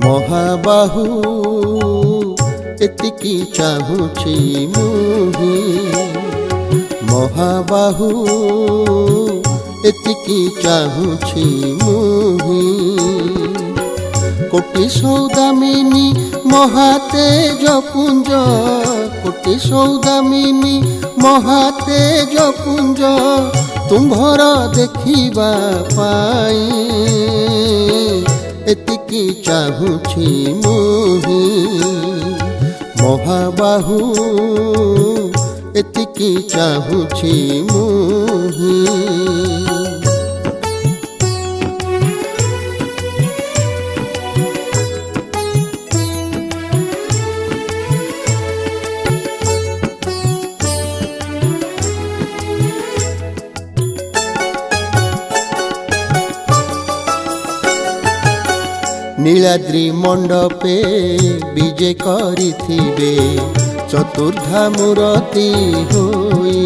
ମହାବାହୁ ଏତିକି ଚାହୁଁଛି ମୁହିଁ ମହାବାହୁ ଏତିକି ଚାହୁଁଛି ମୁହିଁ କୋଟି ସୌଦାମିନୀ ମହାତେଜ ପୁଞ୍ଜ କୋଟି ସୌଦାମିନୀ ମହାତେଜ ପୁଞ୍ଜ ତୁମ୍ଭର ଦେଖିବା ପାଇଁ ଏତିକି ଚାହୁଁଛି ମୁହିଁ ମହାବାହୁ ଏତିକି ଚାହୁଁଛି ମୁହିଁ नीलाद्रि मंडपे विजे करिथिबे चतुर्धा मूर्ति होई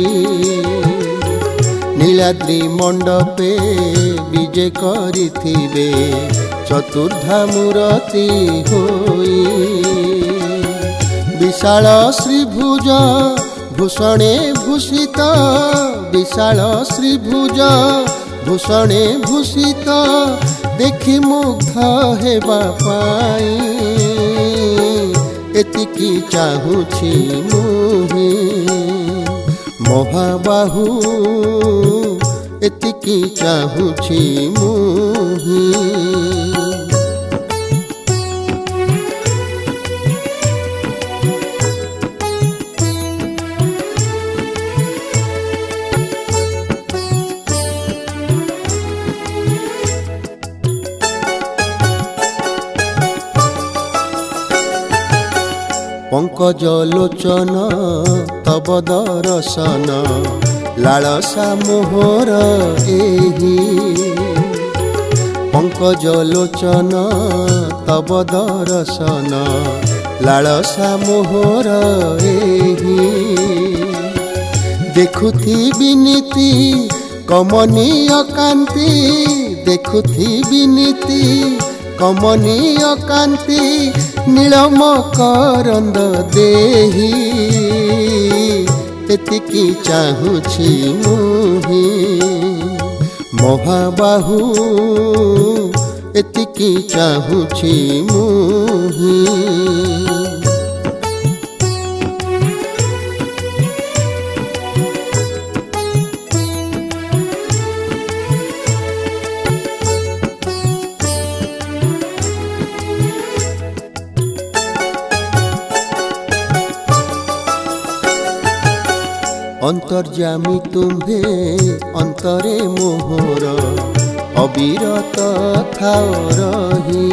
नीलाद्रि मंडपे विजे करिथिबे चतुर्धा मूर्ति होई विशाल श्रीभुज भूषणे भूषित विशाल श्रीभुज भूषणे भूषित देखि मुग्ध हेबा पाई एतिकी चाहुछि मुही महाबाहु एतिकी चाहुछि मुही पंकज लोचन तब दर्शन लालसा मोहर एही पंकज लोचन तब दर्शन लालसा मोहर एही देखुथी विनीति कमनीय कांति देखुथी विनीति कमनीय कांति नीलम करंद देही एतिकी चाहुछि मुही महाबाहु एतिकी चाहुछि मुही अंतर्जामी तुम्हे अंतरे मोहर अविरत थाओ रही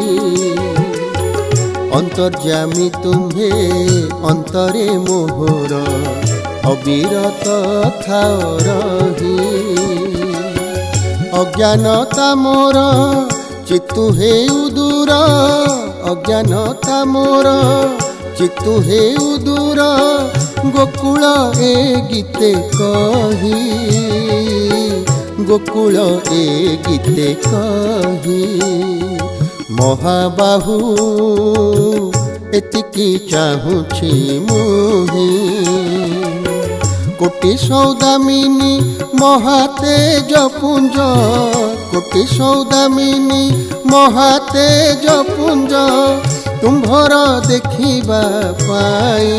अंतर्जामी तुम्हे अंतरे मोहर अविरत थाओ रही अज्ञानता मोर चित्तु हे दूर अज्ञानता मोर चित्तु हे दूर गोकुल ए गीते कही गोकुल ए गीते कही महाबाहु एतिकी चाहुछि मुही कोटि सौदामिनी महातेज पुंज कोटि सौदामिनी महातेज पुंज तुम्भर देखिबा पाई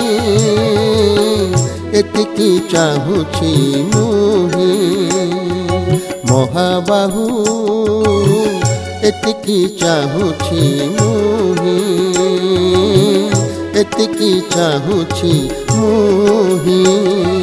एतिकी चाहुछि मुही महाबाहु एतिकी चाहुछि मुही एतिकी चाहुछि मुही।